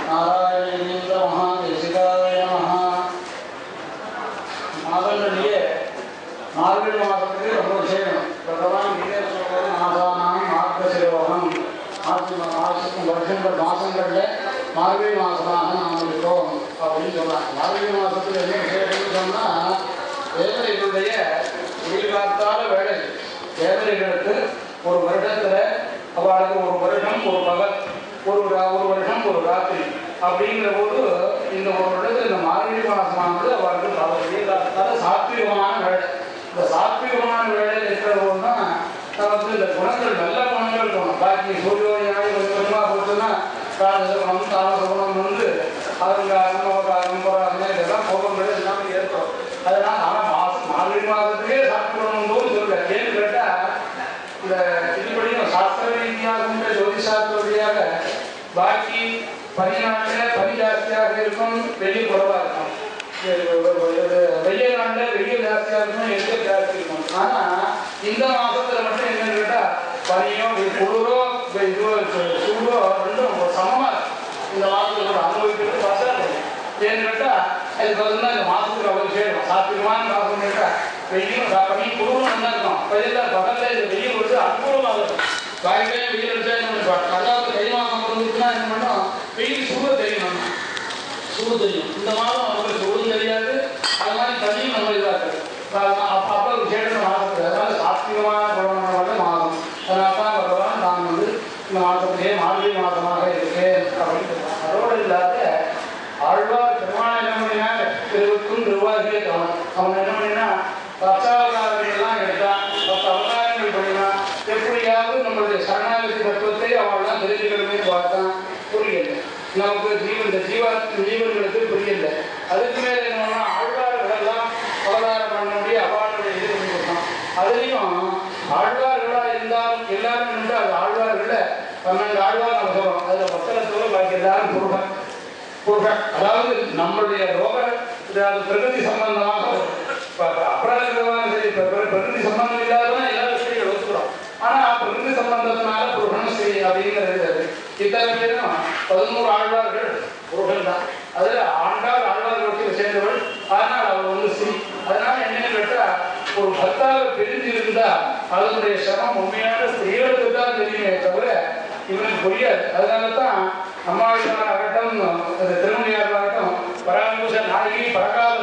நாராயணீந்திர மகாதேசிகாய நமஹ. மாதங்களிலேயே மார்கழி மாதத்துக்கு ரொம்ப விஷயம். பகவான் கீதையில் சொல்றது மாதானாம் மார்கசிரோகம். மாசங்களில் மார்கழி மாதமாக நாம் இருக்கோம் அப்படின்னு சொல்கிறாங்க. மார்கழி மாதத்தில் என்ன விஷயம்னு சொன்னால், தேவதைகளுடைய உயிர்காத்தால வேலை. தேவதைகளுக்கு ஒரு வருடத்தில் அவளுக்கு ஒரு வருடம் ஒரு பகல், ஒரு வருஷம் ஒரு ராத்திரி அப்படிங்கிற போது இந்த ஒரு வருடத்தில் இந்த மார்கழி மாதமானது அவளுக்கு பல உயிர்காத்தால சாத்விகமான வேலை. இந்த சாத்விகமான வேலையில் இருக்கிற போது தான் நமக்கு இந்த குணங்கள் நல்ல குணங்கள் இருக்கணும். பாக்கி சூரியோதயாகி கொஞ்சமாக போச்சுன்னா காலச குணம் தாமச குணம் வந்து அருங்காரம் நவகாரம் போராட்டம் இதெல்லாம் கோபங்கள் எல்லாமே ஏற்படும். அதனால் ஆனால் மார்கழி மாதத்துக்கே சாப்பிடணும் போது சொல்லுங்க. ஏன்னு கேட்டால் இந்த இதுபடியும் சாஸ்திர ரீதியாகவும் ஜோதிஷாஸ்திர ரீதியாக பாக்கி பனிநாட்டில் பனி ஜாஸ்தியாக இருக்கும், வெயில் குறைவாக இருக்கும். வெயில் நாட்டில் வெயில் ஜாஸ்தியாக இருக்கும், எதிர்ப்பு ஜாஸ்தி இருக்கும். ஆனால் இந்த மாதத்தில் மட்டும் என்னன்னு கேட்டால் பனியோ குளிரோ இதுவோ சூடோ ரெண்டும் சமமாக இருக்கும். இந்த மாதத்தில் அனுபவிக்கிறது பாசா இருக்கும். ஏன்னு கேட்டால் அது பார்த்தீங்கன்னா இந்த மாதத்துக்கு அவ்வளோ சேரும். சாத்தியமான மாதம் கேட்டால் வெயிலும் பனி குளிரும் நல்லா இருக்கும். பகலில் இந்த வெயில் வந்து அனுகூலமாக இருக்கும். காய்கறியே வெயில் அடிச்சா என்ன பண்ணுவாங்க. அதாவது கை மாதம் பிறந்துச்சுன்னா என்ன பண்ணோம், வெயில் சூடு தெரியும். சூடு தெரியும். இந்த மாதம் அவங்களுக்கு சூடும் தெரியாது, அது மாதிரி தண்ணியும் நம்ம இதாக இருக்குது. அப்போ சேர்ந்த மாதத்தில் அதனால சாத்விகமான குணமான மாதம். அதனால தான் பகவான் நான் வந்து இந்த மாதத்திலே மார்கழி மாதமாக இருக்கேன் அப்படின்னு சொல்லுவாங்க. அதோடு இல்லாத ஆழ்வார் பெருமாள் என்ன பண்ணினார், திருவுக்கும் திருவாகிய அவன் என்ன பண்ணினா 10 அவதாரங்கள்லாம் எடுத்தான். 10 அவதாரங்கள் பண்ணினான். எப்படியாவது நம்மளுடைய சரணாகதி தத்துவத்தை அவள்லாம் தெரிஞ்சுக்கணுமே பார்த்தான். புரியல. நமக்கு இந்த ஜீவன்களுக்கு புரியல. அதுக்கு மேலே என்னன்னா ஆழ்வார்களெல்லாம் அவதாரம் பண்ணக்கூடிய அவாளுடைய இது பண்ணி கொடுத்தான். அதுலேயும் ஆழ்வார்களாக இருந்தாலும் எல்லாரும் நின்று அது ஆழ்வார்களில் 12 ஆழ்வார் நம்ம சொல்கிறோம். அதில் பக்தரத்தோடு பாக்கி எல்லாரும் புருஷன். அதாவது நம்மளுடைய ரோக பிரகிருதி சம்பந்தமாக அப்புறம் சரி பிரகிருதி சம்பந்தம் இல்லாததான் எல்லா விஷயங்கள் ஒத்துக்கிறோம். ஆனால் பிரகிருதி சம்பந்தத்தினால புருஷன் சரி அப்படிங்கிறது இத்தனை பேரும் 11 ஆழ்வார்கள் புருஷன் தான். அதில் ஆழ்வார்களுக்கு சேர்ந்தவள். அதனால் அவள் வந்து ஸ்ரீ. அதனால என்னன்னு கேட்டால் ஒரு பக்தாக பிரிஞ்சு இருந்தால் அதனுடைய சிரமம் உண்மையான ஸ்திரீகளுக்கு தான் தெரியுமே தவிர இவனுக்கு புரியாது. அதனால தான் அம்மாவிட்டாகட்டும் திருமணியாகட்டும் பராமரிச நாயகி பரகால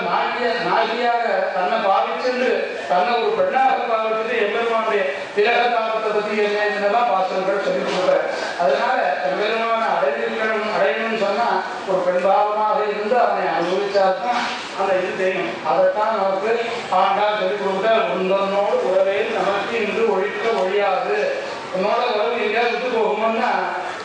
நாயகியாக தன்னை பாவிச்சென்று தன்னை ஒரு பெண்ணாக பாவிச்சுட்டு எம்பெருமானுடைய திலக தாபத்தை பற்றி என்னென்னலாம் பாசங்கள் சொல்லிக் கொடுப்பார். அதனால எம்பெருமான அடையணும்னு சொன்னால் ஒரு பெண் பாவமாக இருந்து அவனை அனுபவிச்சால்தான் அந்த இது தெரியும். அதைத்தான் நமக்கு ஆண்டால் சொல்லிக் கொடுத்தா உந்தனோடு உறவே நமக்கு இன்று ஒழிக்க ஒழியாது. உன்னோட உறவு எங்கேயாவது விட்டு போகும்போதுன்னா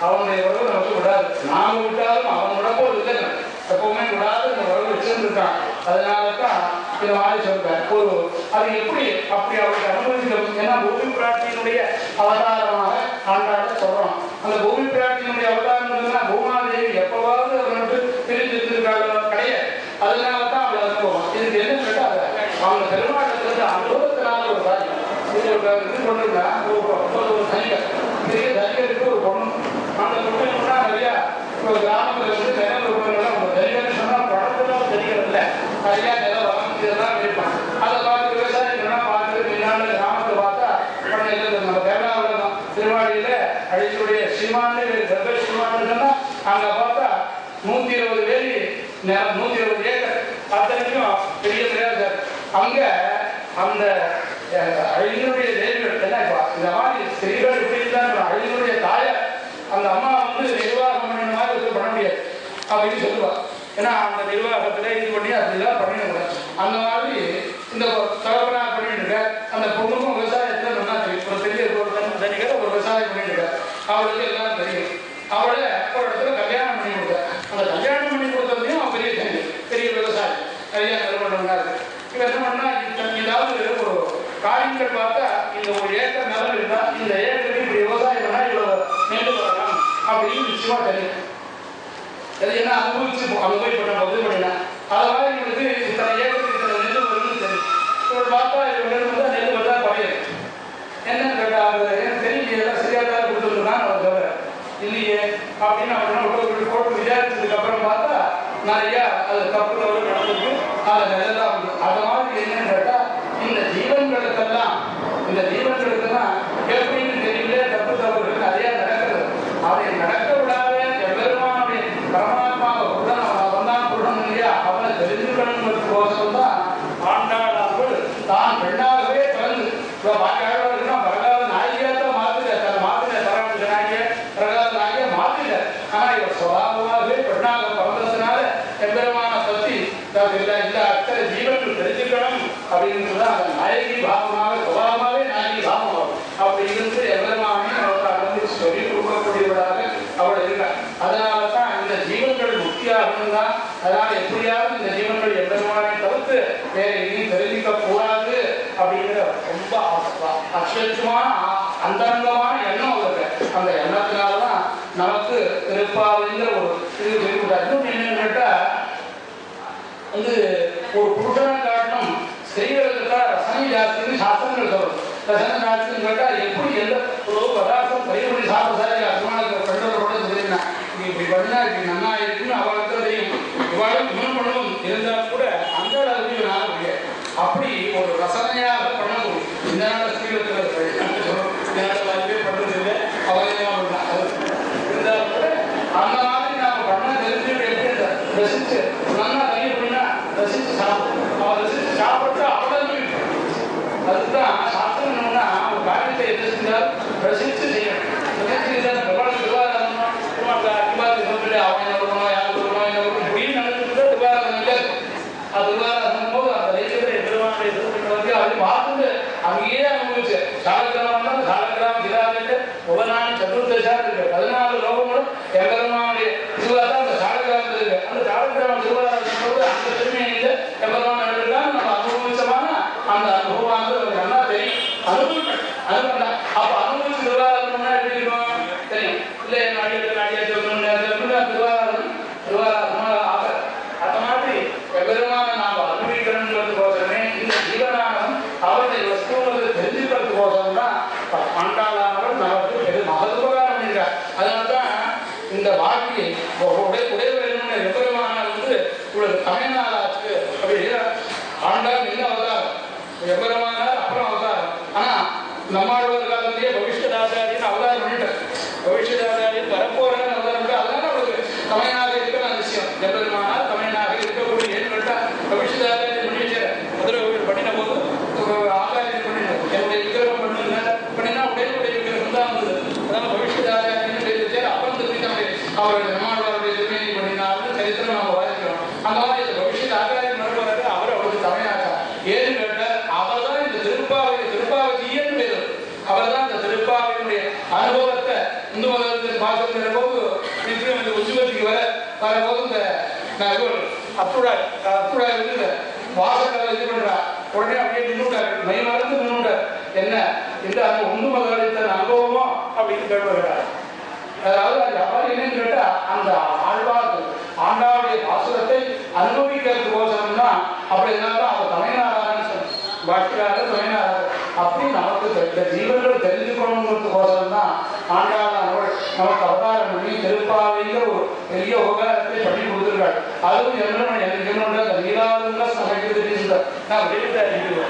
அவனுடைய உறவு நமக்கு விடாது. நாம விட்டாலும் அவன் விடப்போது இல்லைங்க. எப்பவுமே விடாது இந்த உறவு வச்சிருந்துருக்கான். அதனால தான் இந்த மாதிரி சொல்றேன். அது எப்படி அப்படி அவளுக்கு அனுபவிக்கணும். ஏன்னா பூமி பிராட்டியினுடைய அவதாரமாக ஆண்டாட சொல்றோம். அந்த பூமி பிராட்டியினுடைய அவதாரம் பூமாதேவி எப்பவாவது அவனுக்கு பிரிஞ்சு இருந்திருக்காளோ கிடையாது. அதனால தான் அவளை அனுபவம். இதுக்கு என்ன கேட்டால் அவங்க பெருமாட்டத்திலிருந்து அனுபவத்தினால ஒரு காரியம் இது கொண்டிருந்தா ஒரு தனிகர் பெரிய தனிகருக்கு ஒரு பொண்ணு. அந்த பொண்ணு என்னன்னா நிறையா இப்போ கிராமத்தில் வந்து நிலம் இருக்கிறவங்க ஒரு தனிகர்னு சொன்னால் படத்துல தெரிகிறது இல்லை. நிறையா நிலம் இதெல்லாம் இருப்பாங்க. அதை பார்த்து விவசாயிகள்லாம் பார்த்து பின்னால கிராமத்தை பார்த்தா நம்ம கேரளாவில் தான் திருவாடியில் அழிச்சுடைய ஸ்ரீமானு கர்ப்ப ஸ்ரீமானு சொன்னால் அங்கே பார்த்தா 120 வேலி நிலம் 120 ஏக்கர் அத்தனைக்கும் பெரிய பிரயாசம். அங்கே அந்த அழினுடைய தேவிகள் என்ன இந்த மாதிரி ஸ்திரீகள் இப்படி இருந்தால் அழினுடைய தாயார் அந்த அம்மா வந்து நிர்வாகம் பண்ணின மாதிரி வந்து பண்ண முடியாது அப்படின்னு சொல்லுவாள். ஏன்னா அந்த நிர்வாகத்தில் இது பண்ணி அப்படிலாம் பண்ணிடக்கூடாது. அந்த மாதிரி இந்த தகவலாக பண்ணிட்டு இருக்க அந்த பொண்ணுக்கும் விவசாயத்தில் நல்லா தெரியும். ஒரு பெரிய தனிக்கிற ஒரு விவசாயம் பண்ணிட்டு இருக்க அவளுக்கு எல்லாம் தெரியும். அவளை ஒரு இடத்துல கல்யாணம் பண்ணி கொடுத்த அந்த கல்யாணம் பண்ணி கொடுத்ததையும் அவன் பெரிய தனி பெரிய விவசாயி நிறையா நிறுவனங்களாக இருக்கு. இவன் என்ன பண்ணா ஏதாவது ஒரு காரியங்கள் பார்த்தா இந்த ஒரு ஏக்கர் நிலம் இருந்தால் இந்த ஏக்கருக்கு இப்படி விவசாயம் பண்ணால் இவ்வளோ மேலும் வரலாம் அப்படின்னு நிச்சயமாக தெரியும். அது என்ன அனுபவிப்பட்ட பதிவு பண்ணினா அதனால இவனுக்கு இத்தனை ஏக்கருக்கு இத்தனை நெல் வரும்னு தெரியும். இவன் பார்த்தா இவன் நெல் வந்து நெல் வந்தா குறையும். என்னன்னு கேட்டால் அது எனக்கு தெரியலையே எல்லாம் சரியாக தான் கொடுத்துருக்கான்னு அவர் தவிர இல்லையே அப்படின்னு அவன் போட்டு சுபாவமாகவே பெண்ணாக பிறந்ததுனால எம்பெருமான பத்தி இந்த அத்தனை ஜீவன்கள் தெரிஞ்சுக்கணும் அப்படின்னு சொன்னா அந்த நாயகி பாவமாக சுபாவமாகவே நாயகி பாவம் அப்படி இருந்து எம்பெருமானே அவருக்கு அனுமதி சொல்லி கொடுக்கக்கூடியவராக அவள் இருக்கார். அதனால தான் இந்த ஜீவன்கள் முக்தியாகணும் தான். அதனால எப்படியாவது இந்த ஜீவன்கள் எம்பெருமானை தவிர்த்து வேற எதையும் தெரிஞ்சுக்க கூடாது அப்படிங்கிற ரொம்ப அச்சமான அந்தரங்கமான எண்ணம் அவருக்கு. அந்த எண்ணத்தினால்தான் நமக்கு திருப்பாவைங்கிற ஒரு இது தெரிவித்தார். இன்னும் என்னன்னு கேட்டா வந்து ஒரு புருஷனை காட்டணும் ஸ்திரீகளுக்கு ரசனை ஜாஸ்தின்னு சாஸ்திரங்கள் சொல்றது. ரசனை ஜாஸ்தின்னு கேட்டா எப்படி எந்த ஒரு பதார்த்தம் பயிர்படி சாப்பிட்டாரு அபிமானத்தை கண்டோட தெரியுமா நீ இப்படி பண்ணா இப்படி நல்லா இருக்குன்னு அவளுக்கு தெரியும். இவாளும் இன்னும் பண்ணுவோம் இருந்தால் கூட அந்த அளவுக்கு நாள முடியாது. அப்படி ஒரு ரசனையாக பண்ணக்கூடிய இந்த நாள் ஸ்திரீகளுக்கு சொல்றோம். இந்த நாள் வாய்ப்பே பண்றது இல்லை அவரையா இருந்தால் கூட அந்த மாதிரி நாம பண்ண தெரிஞ்சு எப்படி ரசிச்சு நல்லா கையை பண்ணினா ரசிச்சு சாப்பிடும். அவன் ரசிச்சு சாப்பிட்டு அவ்வளவு அதுதான் சாஸ்திரம் என்னன்னா ஒரு காரியத்தை எது செஞ்சால் ரசிச்சு செய்யணும். அவன் என்ன பண்ணணும் யார் சொல்லணும் என்ன பண்ணணும் இப்படின்னு நினைச்சுட்டு துபாராதம் இல்லை. அது துபாராதம் போது அந்த லைஃப்ல எதிர்வானுடைய எதிர்ப்பு அது பார்த்துட்டு அங்கேயே அனுபவிச்சு சாலக்கிராமம் சாலக்கிராமம் சிலாவிட்டு ஒவ்வொரு சதுர்தசா இருக்கு 14 லோகங்களும் எம்பெருமானுடைய இதுவாக தான் அந்த சாலக்கிராமத்தில் இருக்கு. அந்த சாலக்கிராமம் திருவாராதம் போது அந்த பெருமையை எம்பெருமான் எடுக்கலாம் நம்ம அனுபவிச்சமான அந்த அனுபவமானது நல்லா தெரியும். அனுபவிக்கணும் அனுபவம் அப்ப அனுபவிச்சு திருவாராதம்னா எப்படி இருக்கும் தெரியும் இல்லை திருவாராதம் ஆக அந்த மாதிரி எம்பெருமான நாம் அனுபவிக்கணுங்கிறதுக்கோசரமே இந்த ஜீவனானம் அவருடைய வஸ்துவங்களை தெரிஞ்சுக்கிறதுக்கோசரம் தான் ஆண்டாளானவர் நமக்கு பெரு மகத்துவகாரம் பண்ணியிருக்கார். அதனால்தான் இந்த வாழ்க்கையை உடையவர்கள் எம்பெருமானால் வந்து இவ்வளவு தமிழ்நாளாச்சு அப்படி ஆண்டாள் என்ன அவதாரம் எம்பெருமானார் அப்புறம் அவதாரம். ஆனா நம்மாழ்வார் காலத்திலேயே பவிஷ்யதாச்சாரியன் அவதாரம் பண்ணிட்டார். பவிஷ்யதாச்சாரியன் வரப்போறேன்னு அவதாரம் அதனால அவருக்கு தமிழ்நாடு இருக்கிற விஷயம் எம்பெருமானால் தமிழ்நாடு இருக்கக்கூடிய ஏற்பட்டா பவிஷ்யதாச்சாரியன் பண்ணி வச்சார். மதுரை கோவில் பண்ணின போது ஆச்சாரியன் பண்ணினார். என்னுடைய விக்கிரகம் பண்ணினா உடைய விக்கிரகம் தான் வந்தது. அதனால பவிஷ்யதாச்சாரியன் பேர் வச்சார். அப்புறம் திருப்பி அவருடைய நம்மாழ்வாருடைய திருமேனி பண்ணினார்னு சரித்திரம் நம்ம வாசிக்கிறோம். அந்த மாதிரி இந்த பவிஷ்யத் ஆச்சாரியன் வருவாரு அவர் அவருக்கு தமிழ்நாட்டா ஏன்னு கேட்டார். அவர் தான் இந்த திருப்பாவதியன்னு பேர். அவர் தான் இந்த திருப்பாவையினுடைய அனுபவத்தை இந்து மதத்தின் பாசத்தின் போது இந்த உஜ்ஜுவத்துக்கு வரபோது இந்த அத்துடாய் வந்து வாசக்கால இது பண்றா உடனே அப்படியே நின்றுட்டாரு. மை மறந்து நின்றுட்டார். என்ன இந்த அந்த இந்து மதத்தின் அனுபவமோ அப்படின்னு கேட்கிறார். அதாவது அந்த அவர் என்னன்னு கேட்டா அந்த ஆழ்வார்கள் ஆண்டாவுடைய பாசுரத்தை அனுபவிக்கிறதுக்கோசரம் தான் அப்படி இருந்தால்தான் அவர் தமிழ்நாடான்னு சொன்ன பாஷ்யக்காரர் தமிழ்நாடு அப்படி நமக்கு இந்த ஜீவன்கள் தெரிஞ்சுக்கணுங்கிறதுக்கோசரம் தான் ஆண்டாளர்கள் நமக்கு அவதாரம் பண்ணி திருப்பாவைங்கிற ஒரு பெரிய உபகாரத்தை பண்ணி கொடுத்துருக்காள். அதுவும் எனக்கு என்னோட அந்த நீராளுங்க சமைக்கிறது நான் வெளியிட்ட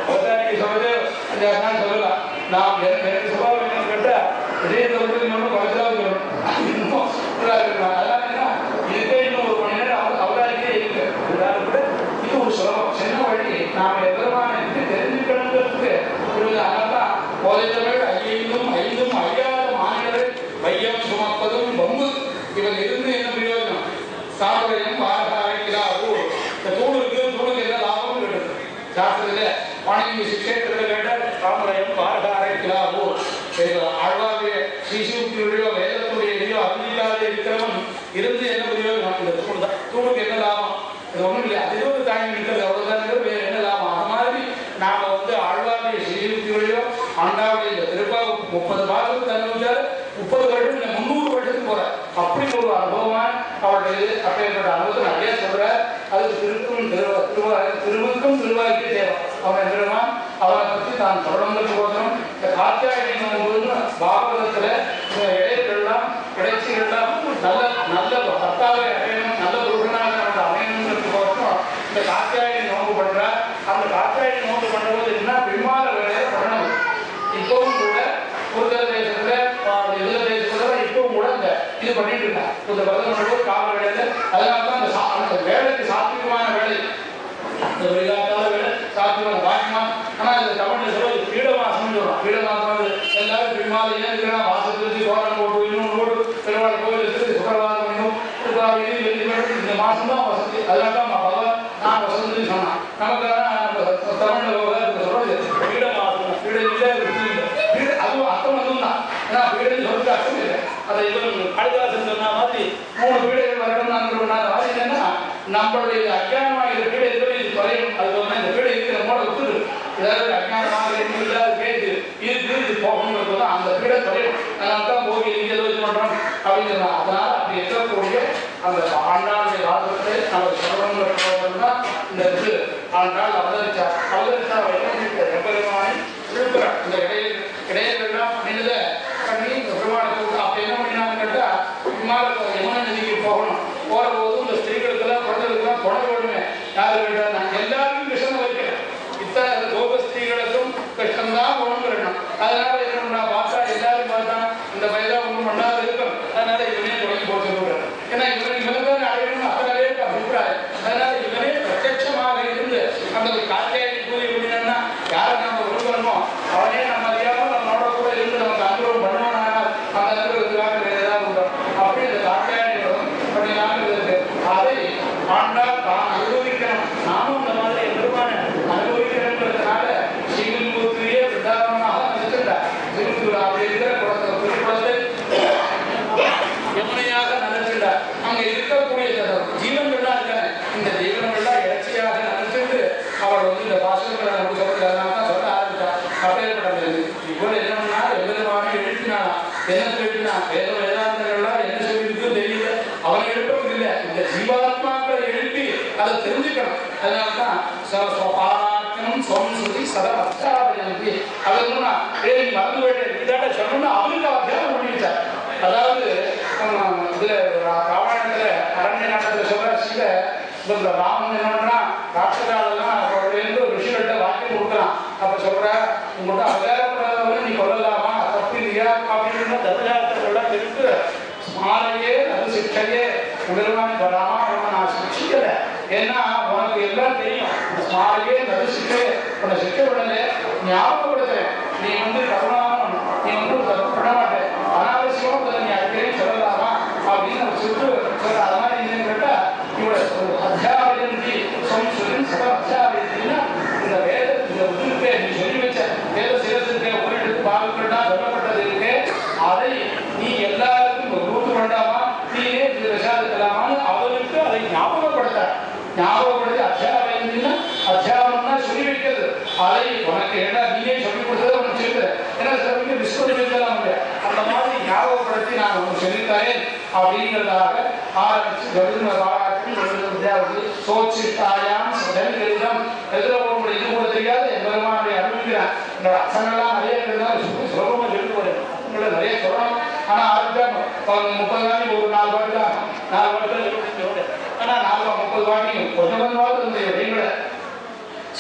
அவதாரிக்கு சொல்றது நான் சொல்லலாம். நாம் எனக்கு சுபாவம் என்னன்னு கேட்டா இதே சொல்றது இன்னொன்று பரிசாவது சொல்லணும். அதனால என்ன இதுக்கே இன்னும் ஒரு மணி நேரம் அவதாரிக்கே இருக்கு. இருந்தாலும் கூட இது ஒரு சுலபம் சின்ன வழி. நாம் எதிர்மானத்தை தெரிஞ்சுக்கணுங்கிறதுக்கு அதனால்தான் போதைத்தமிழ் ஐந்தும் அழியாத மாநிலங்கள் மையம் சுமப்பதும் பம்பு இவன் இருந்து என்ன பிரயோஜனம் சாப்பிடையும் அழைக்கிறாரோ இந்த தூள் இருக்கு தூளுக்கு என்ன லாபம் கேட்டது சாப்பிடுறதுல வாணிஜி சிக்ஷேத்திரத்தில் கேட்டால் சாம்பரையும் பாரக அழைக்கிறாரோ ஆழ்வாருடைய ஸ்ரீசூக்தியுடைய வேதத்துடைய எதையோ அறிஞ்சிக்காத இருக்கிறவன் இருந்து என்ன பிரயோஜனம் இந்த தூள் தான் தூளுக்கு என்ன லாபம் இது ஒன்றும் இல்லை அது ஒரு தாங்கி நிற்கிறது அவ்வளோதான் வேறு என்ன லாபம். அது மாதிரி நாம வந்து ஆழ்வாருடைய ஸ்ரீசூக்தியுடையோ ஆண்டாவுடைய இந்த திருப்பாவை 30 மாதத்துக்கு அனுபவிச்சாரு 30 வருடம் இல்லை 300 வருடத்துக்கு போற அப்படி ஒரு அனுபவமா அவருடைய அப்படின்ற அனுபவத்தை நிறைய சொல்ற. அது திருவுக்கும் திருவாய்க்கு தேவை. அவன் என்கிறமா அவனை பற்றி தான் தொடர்ந்ததுக்கோசரம் இந்த காத்தியாயி பாகவதத்துல இந்த இடையெல்லாம் இடைச்சிகள்லாம் நல்ல பத்தாவை அடையணும் நல்ல புருஷனாக நமக்கு அமையணுங்கிறதுக்கோசரம் இந்த காத்தியாயி நோம்பு பண்ற. அந்த காத்தியாயி நோம்பு பண்ணும்போது என்ன பின்மாற வேலையை பண்ணணும். இப்பவும் கூட புரிதல் தேசத்துல எதிர தேசத்துல இப்பவும் கூட இந்த இது பண்ணிட்டு இருக்காங்க. இந்த பதம் கால வேலையில அதனால்தான் அந்த வேலைக்கு சாத்விகமான வேலை இந்த வெளிநாட்டால வேலை சாத்விகமான பாக்கியமா. ஆனா இந்த தமிழ்ல சொல்றது பீடமாசம் சொல்றோம். பீடமாசம் எல்லாரும் பின்மால ஏன் இருக்கிறா வாசத்துக்கு தோட்டம் போட்டு இன்னும் போட்டு பெருமாள் கோவில் இருக்குது சுக்கரவாதம் இன்னும் திருவாரூர் இந்த மாதம் தான் வசதி. அதனால தான் பகவான் நான் வசதி சொன்னான். நமக்கு தமிழில் சொல்றது வீட மாதம் வீடு இல்லை வீடு அதுவும் அர்த்தம் அதுவும் தான். ஏன்னா வீடுன்னு சொல்றது அர்த்தம் இல்லை. அதை இவன் காளிதாசன் சொன்ன மாதிரி 3 வீடுகள் வரணும் மாதிரி என்னன்னா நம்மளுடைய அஜானமாக இருக்கிற வீடு எதுவுமே இது குறையும். அது வந்து இந்த வீடு இருக்கிற மூட விட்டுது. ஏதாவது அஜானமாக இல்லாத கேட்டு இது போகணுங்கிறது தான் அந்த வீடை குறையும். அதனால தான் போகி இங்கே இது பண்ணுறோம் அப்படிங்கிறோம். அதனால அப்படி இருக்கக்கூடிய அந்த ஆண்டாளுடைய வாதத்தை நம்ம சொல்லணும்னா இந்த இது ஆண்டாள் அவதரிச்சா எப்பெருமானை விழுப்புறார். இந்த இடையெல்லாம் பண்ணினத பண்ணி பெருமானை கூப்பிட்டு அப்போ என்ன பண்ணினான்னு கேட்டால் யமுனை நதிக்கு போகணும். போகிற போதும் இந்த ஸ்திரீகளுக்கெல்லாம் குழந்தைகளுக்கெல்லாம் கொடை விடுவேன். யார் வேண்டாம் நான் எல்லாருக்கும் விஷம் வைக்கிறேன். இத்தனை கோப ஸ்திரீகளுக்கும் கஷ்டம்தான் குணம். அதனால என்ன பார்த்தா எல்லாரும் பார்த்தா இந்த பயிலாம் ஒன்றும் பண்ணாத இருக்கும். அதனால இவனே தொடங்கி போட்டு சொல்லுறாரு. ஏன்னா இவனுக்கு அடையணும் அத்தனை அபிப்பிராயம். அதனால இவனே பிரத்யட்சமாக இருந்து அந்த ஒரு காத்தியாயி கூறி எப்படின்னா யாரை நம்ம விரும்பணுமோ அவனே நம்ம அறியாமல் நம்மளோட கூட இருந்து நமக்கு அனுபவம் பண்ணுவானால் அந்த அனுபவத்துக்காக வேறு ஏதாவது உண்டோ அப்படி இந்த காத்தியாயிகளும் பண்ணினாங்க இருக்கு. அதை ஆண்டால் தான் அனுபவிக்கணும். நானும் இந்த மாதிரி பெருமான அனுபவிக்கிறேன்றதுனால ஸ்ரீவில்லிபுத்தூரையே விருந்தாவனமாக நினைச்சிருந்தார். திருப்பூர் அப்படி இருக்கிற குளத்தை யமுனையாக நினைச்சிருந்தார். அங்க இருக்கக்கூடிய ஜீவன்கள்லாம் இருக்காங்க. இந்த ஜீவன்கள்லாம் இறைச்சியாக நினைச்சிட்டு அவர் வந்து இந்த பாசங்களை நமக்கு சொல்றதுனால தான் சொல்ல ஆரம்பித்தார். அப்பேற்பட்டது இப்போ என்னன்னா எவ்வளவு எழுப்பினானா என்ன எழுப்பினா வேதாந்தங்கள்லாம் என்ன சொல்லியிருக்கோ தெரியல. அவன் எழுப்பவும் இல்லை. இந்த ஜீவாத்மாக்களை எழுப்பி அதை தெரிஞ்சுக்கணும். அதனால்தான் பாராக்கணும் சோம்சுதி சதம் அச்சாபி அது என்னன்னா மறந்து போயிட்டு இதாட்ட சொல்லணும்னு அவருக்கு அத்தியானம் பண்ணிட்டார். அதாவது இதுல ராமாயணத்துல அரண்ய நாட்டத்துல சொல்ற சில ராமன் என்னன்னா ராட்சதாலெல்லாம் ரிஷிகள்கிட்ட வாக்கியம் கொடுக்கலாம். அப்ப சொல்ற உங்கள்கிட்ட அவகாரப்படாதவங்க நீ கொள்ளலாமா தப்பு இல்லையா அப்படின்னு தர்மஜாத்திரங்கள்லாம் இருக்கு. ஸ்மாரையே அது சிக்ஷையே உடல்வானி வராமா அவனை நான் சிக்ஷிக்கல. ஏன்னா உனக்கு எல்லாம் தெரியும். ஸ்மாரையே அது சிக்ஷையே உன்னை சிக்ஷை விடல ஞாபகப்படுத்துறேன். நீ வந்து கருணாமன் நீ வந்து தப்பு பண்ண மாட்டேன். அனாவசியமா நீ அடிக்கடி சொல்லலாமா அப்படின்னு நம்ம சொல்ற அது மாதிரி என்னன்னு கேட்டா இவட அத்தியாபயந்தி சொல்லி சத அத்தியாபயத்தின்னா இந்த வேத இந்த உதிர்க்கே நீ சொல்லி வச்ச வேத சிரசிருக்கே ஒரு எடுத்து பாகங்கள்னா சொல்லப்பட்டது இருக்கே அதை நீ எல்லாருக்கும் ரூட்டு வேண்டாமா நீனே விஷாதிக்கலாமான்னு அவருக்கு அதை ஞாபகப்படுத்த ஞாபகப்படுத்தி அத்தியாபயந்தின்னா அத்தியாபனம்னா சொல்லி வைக்கிறது. அதை உனக்கு என்ன நீயே சொல்லி கொடுத்தது உனக்கு சொல்லுறேன். ஏன்னா சிலருக்கு விஸ்வதிக்கலாம் அந்த மாதிரி ஞாபகப்படுத்தி நான் உனக்கு சொல்லித்தரேன் அப்படிங்கிறதாக ஆரம்பிச்சு கவிதை வித்யாவதி சோச்சிட்டாயாம் எழுதம் எழுத போக முடியும். இது கூட தெரியாது என் பெருமானுடைய அறிவிக்கிறேன். என்னோட அசங்கெல்லாம் நிறைய இருந்தால் சுலபமா சொல்லி போறேன். உங்களை நிறைய சொல்லணும். ஆனா ஆரம்பிச்சா 30 நாளைக்கு ஒரு 4 பாட்டு தான் 4 பாட்டு ஆனா 30 பாட்டியும் கொஞ்சம் கொஞ்சமாவது இருந்த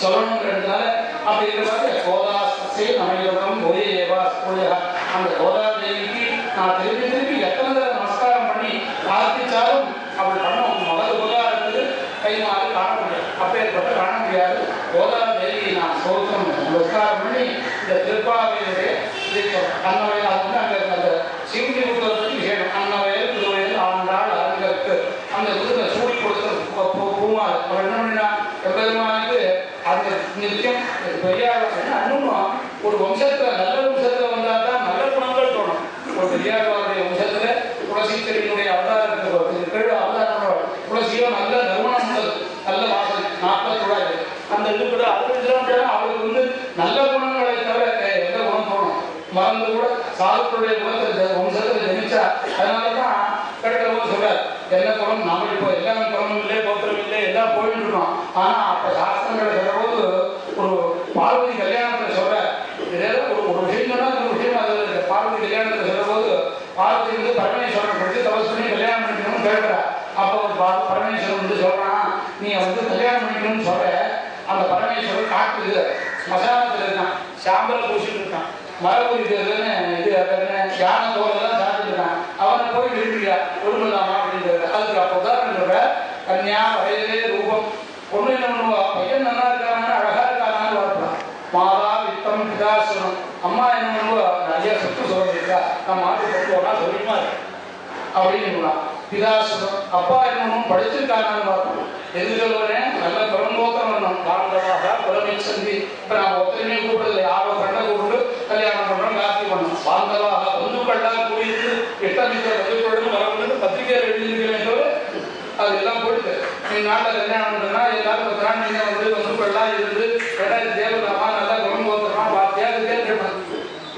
சொல்லணுங்கிறதுனால அப்படி இருக்கிறது கோதாசே அமையவரும் ஒரே ஏவா ஸ்கூலியா அந்த கோதா தேவிக்கு நான் திருப்பி எத்தனை தடவை நமஸ்காரம் பண்ணி பிரார்த்திச்சாலும் அப்படி பண்ண முதல் கோதா இருந்தது கை மாறி காண முடியாது. அப்பேற்பட்ட காண முடியாது. கோதா தேவியை நான் சோத்திரம் நமஸ்காரம் பண்ணி இந்த திருப்பாவையுடைய அன்னவயல் அது வந்து அங்கே அந்த சிவந்தி புத்தகத்துக்கு விஷயம் அன்னவயல் திருவயல் ஆண்டாள் அரங்கற்கு அந்த விருதை சூடி கொடுத்த பூமாறு அவர் என்ன பண்ணினா எப்பெருமானுக்கு அந்த நித்தியம் பெரியார் இன்னும் ஒரு வம்சத்துல நல்ல வம்சத்துல வந்தால் தான் நல்ல குணங்கள் தோணும். ஒரு பெரியாருடைய வம்சத்துல துளசிக்கரியினுடைய அவதாரத்துக்கு அவதாரம் துளசியோ நல்ல நறுமணம் உள்ளது. நல்ல வாசனை 40 அந்த இது கூட அவருக்கு வந்து நல்ல குணங்களை தவிர எந்த குணம் தோணும் மறந்து கூட சாதுக்களுடைய குணத்தை வம்சத்துல ஜனிச்சா. அதனாலதான் கிடைக்கிற போது சொல்றாரு என்ன குணம் நாம இப்போ எல்லாமே குணமும் இல்லை கோத்திரம் இல்லை எல்லாம் போயிட்டு இருக்கோம். ஆனா அப்ப சாஸ்திரங்களை சொல்ற போது ஒரு பார்வதி கல்யாணத்துல சொல்ற ஒரு விஷயம் சொன்னா ஒரு விஷயம் அது பார்வதி கல்யாணத்துல சொல்ற போது பார்வதி வந்து பரமேஸ்வரன் படிச்சு தபஸ் பண்ணி கல்யாணம் பண்ணிக்கணும்னு கேட்கிறா. அப்போ பரமேஸ்வரன் வந்து சொல்றான் நீ வந்து கல்யாணம் பண்ணிக்கணும்னு சொல்ற. அந்த பரமேஸ்வரன் காட்டு ஸ்மசானத்துல இருக்கான். சாம்பலை பூசிட்டு இருக்கான். மரபுரி இது யானை தோலெல்லாம் சாப்பிட்டு இருக்கான். அவனை போய் விரும்பியா விரும்பலாமா அப்படின்றது. அதுக்கு அப்போ உதாரணம் கன்யா வயது ரூபம் பொண்ணு என்ன பண்ணுவா பையன் நல்லா இருக்காங்க அழகா இருக்காங்கன்னு பார்க்கலாம். மாதா வித்தம் பிதாசனம் அம்மா என்ன பண்ணுவா நிறைய சொத்து சொல்லிருக்கா நம்ம மாட்டு கொண்டு போனா சொல்லிமா அப்படின்னு பிதாசுரம் அப்பா என்னன்னு படிச்சிருக்காங்கன்னு பார்க்கணும். எது சொல்லுவேன், நல்ல பிரம்மோத்தரம் வரணும். பாண்டவாக புலமை சந்தி. இப்ப நான் ஒருத்தருமே கூப்பிடுறது, யாரோ கண்ணை கூப்பிட்டு கல்யாணம் பண்றோம், காட்சி பண்ணணும். பாண்டவாக பந்துக்கள்லாம் கூடியிருந்து எட்டாமித்த பந்துக்களும் வரவங்களுக்கு பத்திரிகையில் எழுதியிருக்கிறேன். அது எல்லாம் போயிட்டு நீங்க நாட்டில் கல்யாணம் பண்ணுறா எல்லாரும் 10 நாள் நீங்க வந்து பந்துக்கள்லாம் இருந்து தேவதாமா நல்லா பிரம்மோத்தரமா பார்த்தியா கேட்கணும்.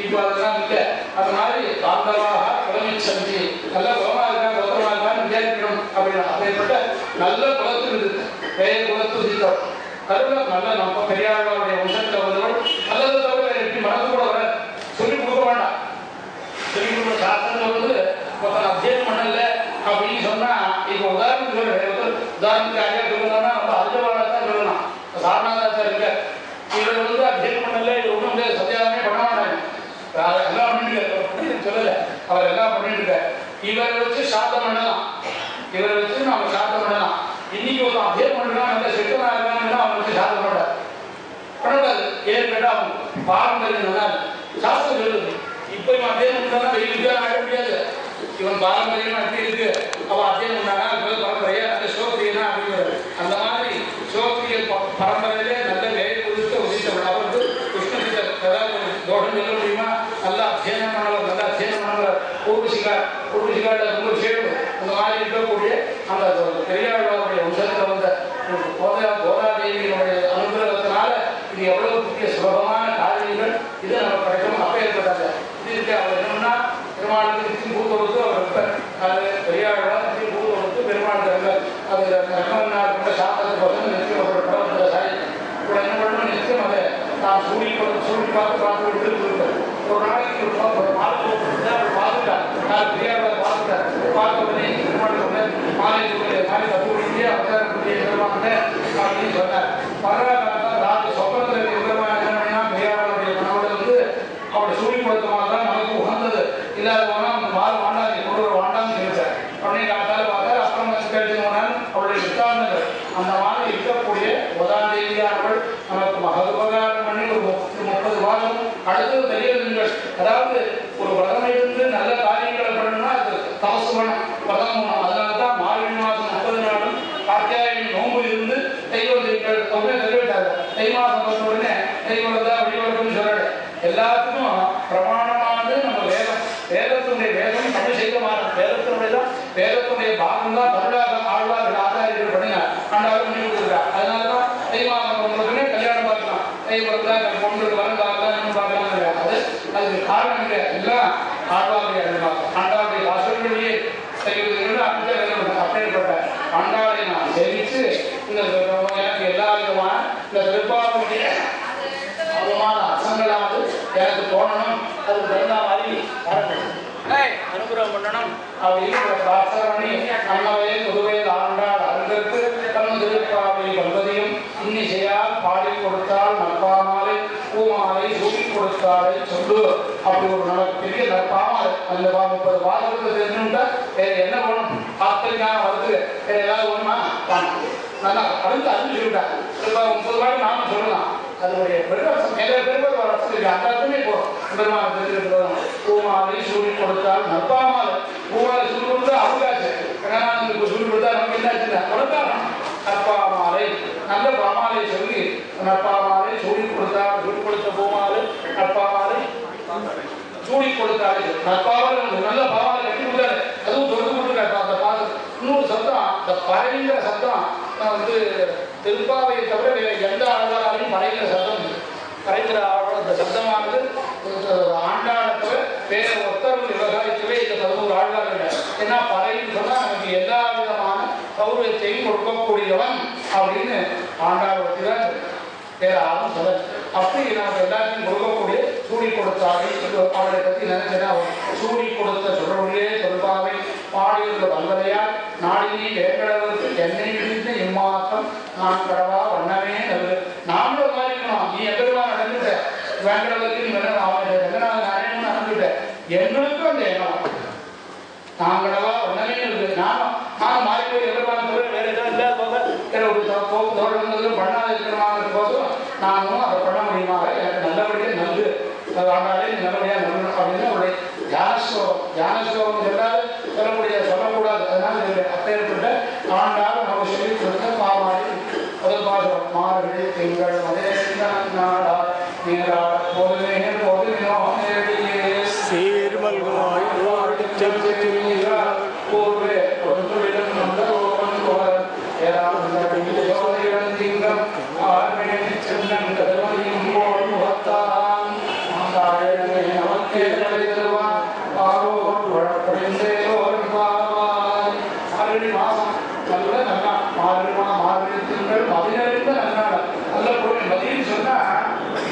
இப்போ அதெல்லாம் இல்லை. அது மாதிரி பாண்டவாக புலமை சந்தி நல்ல குலமா இருக்கா கோத்திரமா இருக்கான்னு விசாரிக்கணும் அப்படின்னா அப்படிப்பட்ட நல்ல குலத்தில் இருக்கு. பெயர் குலத்து சித்தம் கருவில் நல்ல நம்ம பெரியாளுடைய வம்சத்தில் வந்தவள் நல்லது தவிர எப்படி மனது கூட வர சொல்லிக் கொடுக்க வேண்டாம். சொல்லிக் கொடுக்குற சாஸ்திரங்கள் வந்து ஒருத்தன் அத்தியனம் பண்ணல அப்படின்னு சொன்னா இப்போ உதாரணத்துக்கு சொல்றேன். உதாரணத்துக்கு ஐயா சொல்லணும்னா நம்ம அர்ஜவாளா தான் சொல்லலாம். சாரணாதாச்சாரிங்க இவர் வந்து அத்தியனம் பண்ணல, இது ஒன்றும் சத்தியாகமே பண்ண மாட்டாங்க. எல்லாம் பண்ணிட்டு சொல்லல, அவர் எல்லாம் பண்ணிட்டு இருக்காரு. இவரை வச்சு சாத்தம் பண்ணலாம், இவரை வச்சு நம்ம சாத்தம் பண்ணலாம். இன்னைக்கு ஒரு அத்தியம் பண்ணா நல்ல செட்டனா இருக்காங்கன்னா அவங்க வச்சு சாத்தம் பண்ணக்கூடாது. ஏன்னு கேட்டா அவங்க பாரம்பரியம் நல்லா சாஸ்திரம் சொல்லுது. இப்ப இவன் அத்தியம் பண்ணா வெளியே ஆட முடியாது. இவன் பாரம்பரியமா எப்படி இருக்கு, அவன் அத்தியம் பண்ணானா பரம்பரையா நல்ல சோத்திரியனா அப்படிங்கிறது. அந்த மாதிரி சோத்திரிய பரம்பரையிலே நல்ல வேலை கொடுத்து உதித்தவள். அவர் கிருஷ்ணகிட்ட ஏதாவது தோஷம் சொல்ல முடியுமா? நல்லா அத்தியனம் பண்ணவர், நல்லா அத்தியனம் பண்ணவர். பூர்வசிகால ரொம்ப சேரும். அந்த மாதிரி இருக்கக்கூடிய அந்த பெரியாழ்வாருடைய வம்சத்தில் வந்த கோதாதேவியினுடைய அனுகிரகத்தினால இது எவ்வளவு முக்கிய சுலபமான காரியங்கள் இது நமக்கு கிடைக்கும். அப்போ ஏற்பட்டாங்க இது இருக்கு. அவர் என்னன்னா பெருமாளுக்கு நிச்சயம் பூ கொடுத்து அவர் இருப்பார். அது பெரியாழ்வார் நிச்சயம் பூ கொடுத்து பெருமாள் தரங்கள் அது ரங்கநாள் கூட சாப்பிட்றதுக்கு வந்து நிச்சயம் ஒரு படத்தில் சாய் கூட என்ன பண்ணணும், நிச்சயம் அதை நான் சூழி பார்த்து கொடுத்துருப்பேன். ஒரு நாளைக்கு ஒரு மாலை கொடுத்துருந்தா அவர் பார்த்துட்டார். நான் பெரியாழ்வார் பார்த்துட்டார். பார்த்த உடனே பெருமாள் மாலை தப்பு கொடுத்து அவதாரம் கொடுத்து பெருமாங்க அப்படின்னு சொன்னார். பரவாயில்ல ராத்திரி சொப்பனத்தில் பெருமாள் என்ன பண்ணினா பெரியாழ்வாருடைய மனோட வந்து அவருடைய சூழி கொடுத்தமாக தான் நமக்கு உகந்தது. இல்லாத போனால் அந்த மாறு வாண்டாங்க கொண்டு ஒரு வாண்டான்னு சொல்லிட்டார். உடனே காத்தால பார்த்தார். அப்புறம் கேட்டுனாலும் அவருடைய வித்தாந்தங்கள் அந்த மாதிரி இருக்கக்கூடிய உதாந்தேவியானவள் நமக்கு மகதுபகாரம் பண்ணி ஒரு 30 மாதம் அடுத்தது தெரியவீர்கள். அதாவது ஒரு விரதமிருந்து நல்ல காரியங்களை பண்ணணும்னா அது தமசு பண்ணணும், விரதம் பண்ணணும். அதனால தான் மார்கழி மாதம் 30 நாளும் கார்த்தியாயனி நோன்பு இருந்து தெய்வங்கள் உடனே தெரிவித்தாங்க. தை மாதம் வந்த உடனே தெய்வம் தான் வழிபடுன்னு சொல்றாரு. எல்லாத்துக்கும் பிரமாணமானது நம்ம வேதம். வேதம் தமிழ் செய்த மாறும். வேதத்தினுடைய பாகம் தான் தமிழாக ஆழ்வார்கள் ஆச்சாரியர்கள் பண்ணினார். ஆண்டாலும் பண்ணி கொடுக்குறார். அதனால தான் தை மாதம் வந்ததுன்னே கல்யாணம் பார்க்கலாம். தை பிறந்தா பொண்ணு வரம் பார்க்கலாம், இன்னும் பார்க்கலாம். அதுக்கு காரணம் இல்லை. எல்லாம் ஆழ்வாருடைய ஆண்டாளுடைய வாசல்களிலேயே செய்வதற்கு அப்படிப்பட்ட ஆண்டாளை நான் சேமித்து இந்த எனக்கு எல்லா விதமான இந்த திருப்பாவுடைய அவமான அசங்களாவது எனக்கு தோணணும். அது தகுந்த மாதிரி அனுகிரகம் பண்ணணும் அப்படின்னு பிரார்த்தனை அன்னவே புதுவை ஆண்டாள் அருந்தற்கு தன் திருப்பாவை வந்ததையும் இன்னிசையால் பாடி கொடுத்தால் நற்பாமாலை பூமாலை சூடி கொடுத்தாலை சொல்லு. அப்படி ஒரு பெரிய நற்பாமாலை அந்த 30 வாரத்துக்கு தெரிஞ்சுட்டா என்ன பண்ணணும்? ஆத்தரிக்கான வருது ஏதாவது ஒண்ணுமா நல்லா அடுத்து சொல்லிவிட்டாங்க. 30 வாரம் நாம சொல்லலாம். அதனுடைய பெருமாள் அந்த அர்த்தமே போறோம். பெருமாள் தெரிஞ்சுக்கிறோம். பூமாலை சூடி கொடுத்தால் நற்பாமாலை. பூமாலை சூடி கொடுத்தா அவகாச்சு சூடி கொடுத்தா நமக்கு என்னாச்சுன்னா கொடுத்தாலும் நற்பாமாலை நல்ல பாமாலை சொல்லி நற்பாமாலை சூடி கொடுத்தால் சூடி கொடுத்த பூமாலை நற்பாமாலை சூடி கொடுத்தாலே நற்பாமாலை நல்ல பாமாலை கட்டி கொடுத்தாரு. அதுவும் தொடுத்து கொடுத்துருக்காரு. அந்த பாதம் இன்னொரு சப்தம், அந்த பறைங்கிற சப்தம் வந்து திருப்பாவையை தவிர வேற எந்த ஆழ்வாராலையும் பறைங்கிற சப்தம் பறைங்கிற அந்த சப்தமானது ஆண்டாளத்தவிர வேற ஒத்தரும் விவகாரத்திலே இந்த 11 ஆழ்வார்கள். ஏன்னா பறைன்னு சொன்னால் நமக்கு எல்லா விதமான சௌரியத்தையும் கொடுக்கக்கூடியவன் அப்படின்னு ஆண்டாள் பற்றி தான் வேற யாரும் சொல்ல. அப்படி நமக்கு எல்லாத்தையும் கொடுக்கக்கூடிய சூடி கொடுத்தாவை அவளை பற்றி நினைச்சேன்னா சூடி கொடுத்த சொல்றவர்களே சொல்பாவை பாடியுள்ள வல்வதையால் நாடினி வேங்கடவருக்கு என்னை விழித்து இம்மாற்றம் நான் கடவா வண்ணமே நல்லது. நாமளும் மாதிரி இருக்கணும். நீ எதிர்வா நடந்துட்ட வேங்கடவருக்கு நீ ரங்கநாத நாராயணன் நடந்துட்ட எங்களுக்கும் அந்த எண்ணம் நான் கடவா வண்ணமே நல்லது. நானும் மாறி போய் எதிர்வான தவிர வேற ஏதாவது இல்லாத போக தோழர்களும் பண்ணாத இருக்கிறமான போதும் நானும் அதை பண்ண முடியுமாக எனக்கு நல்லபடியாக நல்லது ஆண்டாலே நல்லபடியாக நல்லணும் அப்படின்னு அவருடைய தியானஸ்லோகம் சொல்லாது சொல்லக்கூடாது. அதனால அப்பேற்பட்ட ஆண்டால் நம்ம சொல்லி கொடுத்த பாவாடி முதல் பாசம் மார்கழி திங்கள் மதேநாடா நீராட போதுமே போதுமினோ நேரடியே சீர்மல்காய் பூர்வே ஒன்றுவிடம் நந்தகோபன் கோர் ஏராளம் திங்கம் ஆர்மேனி சென்னன் கதவதியும் போல் முகத்தான் ஆண்டாழகை நமக்கே தருவான் ஆரோர் வழப்படைந்தேரோர் பாவாய். மார்கழி மாசம் நல்ல நல்லா மார்கழி திங்கள் மதினறிந்த நன்னாள் நல்ல பொருள். மதின்னு சொன்னா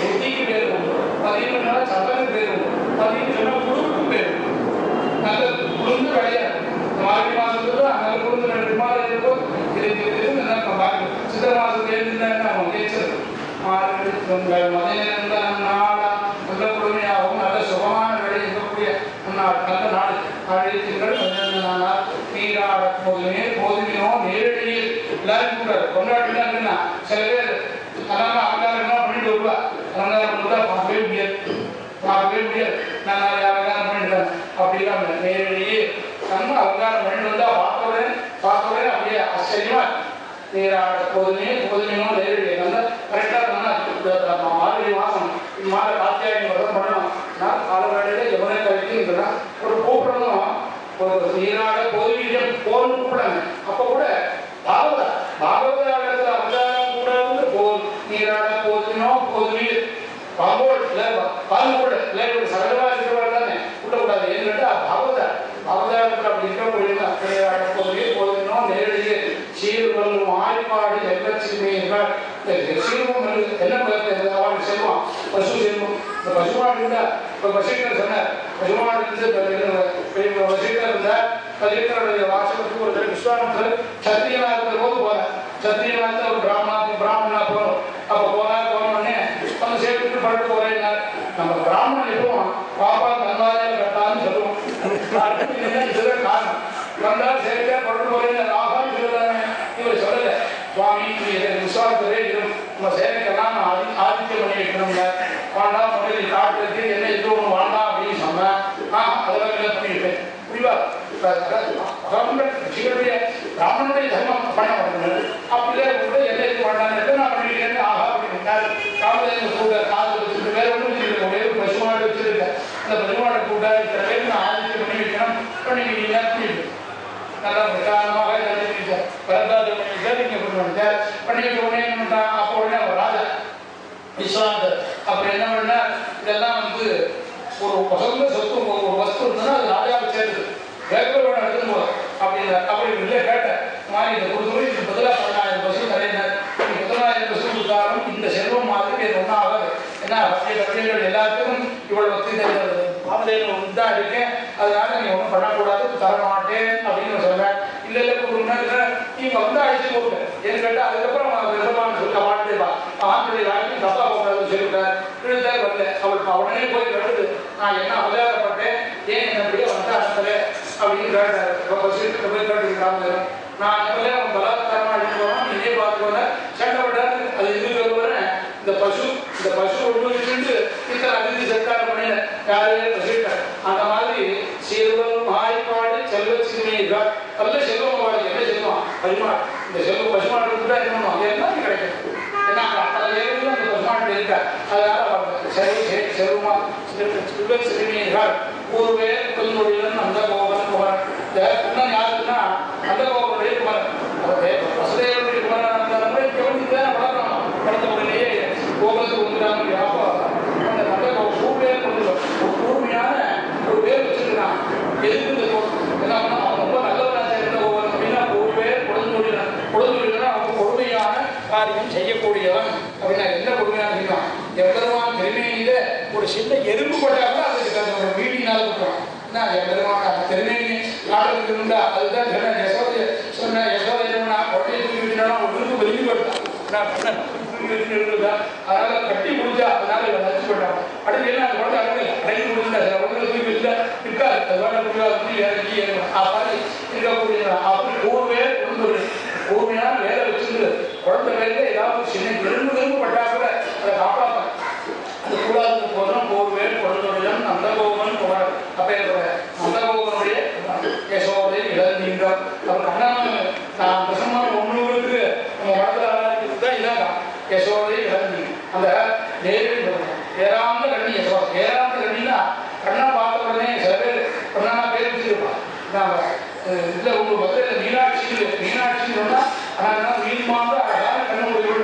எத்திக்கு பேர் உண்டு, மதியம்னா சந்தனுக்கு பேர் உண்டு, மதின்னு சொன்னா குழுவுக்கும் பேர் உண்டு. நல்ல குழுந்து கிடையாது. மார்கழி மாசத்துல நல்ல குழுந்து 2 மாதம் இருக்கும். சித்திர மாசத்துல எழுந்திருந்தா கேட்சது மார்கழி திங்கள் மதினிருந்த நன்னாளா நல்ல குழுமையாகவும் நல்ல சுகமான வேலை இருக்கக்கூடிய நல்ல நாடு. மார்கழி திங்கள் மதினிருந்த நாளால் நீராட போதுமே போதுமினோ நேரடியில் எல்லாரும் கூடாது கொண்டாடினா சில பேர் அதனால அலங்காரம் பண்ணிட்டு வருவா. அலங்காரம் பண்ணா பார்க்கவே முடியாது. நான் அலங்காரம் பண்ணிட்டேன் அப்படிலாம் நேரடியே நம்ம அலங்காரம் பண்ணிட்டு வந்தா பார்த்தோடனே அப்படியே ஆச்சரியமா நீராட போதுமினோ நேரடியே நல்லா கரெக்டா மார்கழி மாசம் மாத காத்தியாயி விரதம் பண்ணணும். நான் காலவேளையில எவனை கழிக்குன்னா ஒரு கூப்பிடணும். ஒரு நீராட போதுமியம் போன்னு கூப்பிடாங்க. அப்ப கூட பாகவத இடத்துல அவதாரம் கூட வந்து நீராட போதுமினோ போதுமீர் பாம்போடு பால்கூட சகலமா இருக்கிறவர்கள் தானே கூட்டக்கூடாது. ஏன்னு அவதாரத்தில் அப்படி இருக்கக்கூடிய போதுமினோ நேரடியே சீர்வரும் ஆய்ப்பாடு எல்லச்சிறுமையினால் சீர்வம் என்ன அவன் செல்வம் பசு செல்வம். இந்த பசுமாடு இருந்தா இப்போ வசீகர் சொன்னார். பசுமாடு இருந்து வசீகர் இருந்தார். வசீகருடைய வாசகத்துக்கு ஒரு விஸ்வாமித்திரர் சத்திரியனா இருக்கிற போது போனார். சத்திரியனா ஒரு பிராமணனா போகணும். அப்போ போனோடனே அந்த சேர்த்துட்டு படுத்து போறேன்னார். நம்ம பிராமணன் எப்பவும் பாப்பா தன்வாதையில கட்டான்னு சொல்லுவோம். இதுதான் காரணம். வந்தால் சேர்த்தா படுத்து போறேன் ஆகான்னு சொல்லுறாங்க. இவர் சொல்லல. சுவாமி விஸ்வாமித்திரே நம்ம சேனைக்கெல்லாம் ஆதித்யம் பண்ணி வைக்கணுங்க. வேண்டாம் முதலில் காட்டுறதுக்கு என்ன இது ஒன்று வேண்டாம் அப்படின்னு சொன்னா அதெல்லாம் இல்லை பண்ணிவிட்டேன். புரிவா பிராமணனுடைய தர்மம் பண்ண மாட்டேன். அப்படியே கூட என்ன இது வேண்டாம் நான் பண்ணிக்கிறேன் ஆகா அப்படின்னாரு. காமதேவன் கூட காது வச்சுட்டு வேற ஒன்றும் இல்லை. ஒரே ஒரு பசுமாடு வச்சிருக்கேன். அந்த பசுமாடை கூட இத்தனை பேர் நான் ஆதித்யம் பண்ணி வைக்கணும் பண்ணிக்கிட்டீங்க அப்படின்னு நல்லா பிரகாரமாக பண்ணிக்கிட்ட உடனே என்ன பண்ணிட்டான். அப்போ உடனே அவர் ராஜா விஸ்வாமித்தர் அப்புறம் என்ன பண்ணா இதெல்லாம் வந்து ஒரு வசந்த சொத்து ஒரு வஸ்து இருந்ததுன்னா அது ராஜாவுக்கு சேர்ந்தது. வேப்பரோட எடுத்துன்னு போதும் அப்படின்னா அப்படி இல்லை கேட்டேன். மாதிரி இதை கொடுத்து இது பதிலாக 10,000 பசு நிறையினர். 10,000 பசு கொடுத்தாலும் இந்த செல்வம் மாதிரி இது ஒன்றும் ஆகாது. ஏன்னா பட்டியல் எல்லாத்துக்கும் இவ்வளவு வசதி தருகிறது. பாவதேவன் தான் இருக்கேன். அதனால நீ ஒன்றும் பண்ணக்கூடாது தர மாட்டேன் அப்படின்னு சொல்றேன். இல்லை நீங்க வந்து அழைச்சி போடுங்க ஏன்னு கேட்டா அதுக்கப்புறம் சொல்ல மாட்டேப்பா ஆண்களுடைய ராஜ்யம் தப்பா போட்டாருன்னு சொல்லிவிட்டார். விழுந்தார் வரல. அவளுக்கு உடனே போய் கட்டுது நான் என்ன அவதாரப்பட்டேன் ஏன் என்னுடைய வந்து அனுப்பல அப்படின்னு கேட்டார். போய் கேட்டுக்கிறாங்க. நான் அனுப்பல அவன் பலாத்காரமா அழைச்சு போறோம். நீ இதே பார்த்துக்கோங்க சண்டை விட்டாரு. அது இது சொல்லுவேன். இந்த பசு ஒன்று வச்சுட்டு இத்தனை அதிர்ச்சி சர்க்காரம் பண்ண யாரு பசுட்டார். அந்த மாதிரி செல்வம் ஆய்ப்பாடு செல்வ சிறுமைகள் நல்ல செல்வம் என்ன செல்வம் பசுமாடு. இந்த செல்வம் பசுமாடு கூட என்ன பண்ணுவோம் எல்லாம் கிடைக்கும். ஏன்னா பல ஏரியும் அந்த பசுமாடு இருக்க. அதனால செல்வமா செல்வ சிறுமியர்கள் பூர்வே குலனுடன் அந்த கோபன் குமரன். இந்த குணம் யாருன்னா அந்த கோபனுடைய குமரன் வசுதேவனுடைய குமரன் இருந்தாலும் இங்கே வந்து தான் வளர்க்கணும். வளர்த்த உடனேயே கோபத்துக்கு வந்துட்டாங்க. அப்போ அந்த நல்ல பூர்வே கொண்டு கூர்மையான ஒரு பேர் வச்சிருக்கான். எதுக்கு இந்த என்ன பண்ணா அவன் ரொம்ப நல்லவனா சேர்ந்த கோபன் அப்படின்னா பூர்வே கொடுந்துவிடுனா அவங்க கொடுமையான காரியம் செய்யக்கூடியவன் அப்படின்னா என்ன கொடுமையான செய்வான். எவ்வளவான பெருமையில ஒரு சின்ன எறும்பு போட்டாலும் அதுக்கு அந்த ஒரு மீட்டிங்னால கொடுக்குறான். எவ்வளவான பெருமையை நாடுகளுக்கு இருந்தா அதுதான் சொன்ன யசோதை என்னன்னா உடனே தூக்கி விட்டுனா ஒரு விருது வெளியே போட்டான். அதனால கட்டி முடிஞ்சா அதனால இவன் நச்சு போட்டான். அடுத்து என்ன அந்த குழந்தை அடங்கல அடங்கி முடிஞ்சா உடனே தூக்கி இல்லை இருக்காது. அது வேணா முடியாது இறங்கி அப்படி இருக்கக்கூடிய அப்படி பூர்வே பூர்மையான வேலை வச்சிருந்து குழந்தை வேலை ஏதாவது சின்ன எறும்பு பட்டா கூட அதை காப்பாற்ற அது கூடாது போதும் பூர்வே குழந்தையுடன் அந்த கோபன் அப்ப சொன்னா ஆனால் மீன் மாந்து அழகான கண்ணு முடிவு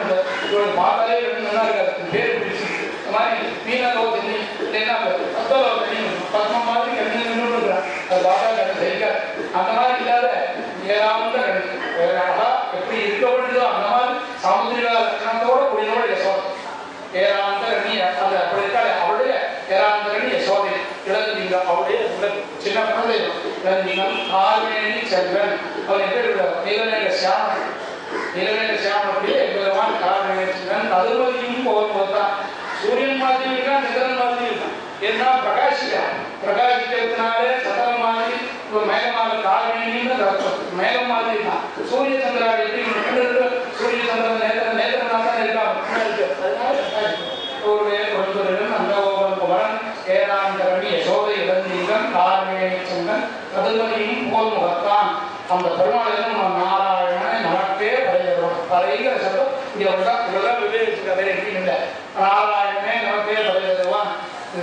இவங்க பார்த்தாலே கண்ணு நல்லா இருக்காது பேர் பிடிச்சி இந்த மாதிரி மீனலோ தண்ணி இல்லைன்னா பத்தலோ தண்ணி பத்மம் மாதிரி கண்ணு நின்று இருக்கிறான் அது பார்த்தா கண்ணு சரிக்காது அந்த மாதிரி இல்லாத ஏழாமந்த கண்ணு அழகா எப்படி இருக்க வேண்டியதோ அந்த மாதிரி சாமுத்திரிகா லட்சணத்தோட கூடியதோட யசோதை ஏழாமந்த கண்ணி அந்த அப்படி இருக்காது அவருடைய ஏழாமந்த கண்ணி யசோதை இழந்தீங்க அவருடைய சின்ன குழந்தை இழந்தீங்கம் கால்வேணி செல்வன் அவர் எப்படி நீலநேக சியாமன் நீலநேக சியாமன் அப்படியே விதமான கால்வேணி செல்வன் தருமதியும் போதான் சூரியன் மாதிரி இருக்கா சந்திரன் மாதிரி இருக்கான் ஏன்னா பிரகாசிக்கிறதுனாலே சந்திரன் மாதிரி மேகமாக கால்வேணின்னு மேகம் மாதிரி இருக்கான் சூரிய சந்திரன் எப்படி சூரிய சந்திரன் நேத்திரனாக தான் இருக்கான் அதனால ஒரு அந்த குமரன் ஏழாண்டரணி யசோதை இளந்தீங்கன் கார்மேனி செங்கன் கதிர்மதியும் போல் முகத்தான் அந்த பெருமாளும் நாராயணனை நமக்கே பரைகிறோம் பரைகிற சட்டம் இதெல்லாம் விவேகிச்சுக்க வேற எப்படி இல்லை நாராயணனே நமக்கே பரைகிறவான்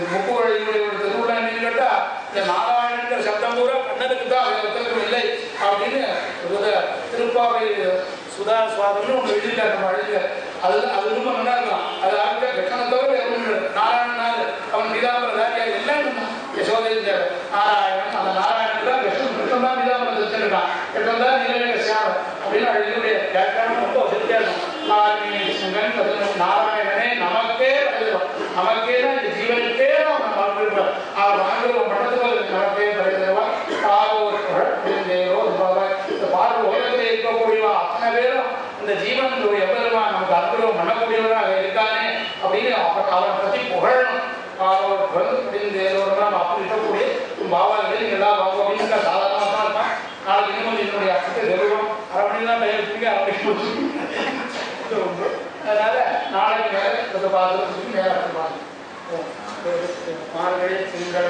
முப்பு வழியுடைய திருவிழா கேட்டா இந்த நாராயணங்கிற சப்தம் கூட கண்ணனுக்கு தான் ஒருத்தருக்கும் இல்லை அப்படின்னு திருப்பாவை சுதா சுவாதம்னு ஒன்று எழுதிட்டார் நம்ம அழுதிய அது ரொம்ப நல்லா இருக்கலாம் அது ஆகிட்ட கட்டணம் தவிர நாராயணனார் அவன் பீதாம்பர தாரியா எல்லாம் யசோதை நாராயணன் அந்த நாராயணன் தான் கிருஷ்ணன் தான் பீதாம்பரம் வச்சிருக்கான் கிருஷ்ணன் தான் நீலநேக சியாமன் அப்படின்னு அழுதியுடைய வியாக்கியானம் ரொம்ப வித்தியாசம் நாராயணனே நமக்கே படைக்கிறோம் நமக்கே தான் இந்த ஜீவனுக்கே தான் நம்ம வாழ்ந்துருக்கிறோம் அவர் வாழ்ந்துருவோம் மட்டத்துக்கு நமக்கே படைக்கிறவன் பார்வோர் இந்த பார்வை உலகத்தில் இருக்கக்கூடியவா அத்தனை பேரும் இந்த ஜீவன் எவ்வளவா நமக்கு அற்புதம் பண்ணக்கூடியவராக இருக்கானே அப்படின்னு அவனை பற்றி புகழணும் பார்வோர் அப்படின்னு அப்படி இருக்கக்கூடிய பாபாக்கள் நீங்கள் எல்லாம் பாபா அப்படின்னு சாதாரணமாக தான் இருப்பான் நாளைக்கு இன்னும் என்னுடைய அர்த்தத்தை சொல்லுவோம் அரை மணி தான் தயாரிச்சுங்க அரை மணி அதனால நாளைக்கு மேலே பார்த்து மேலே மார்கழி திங்கள்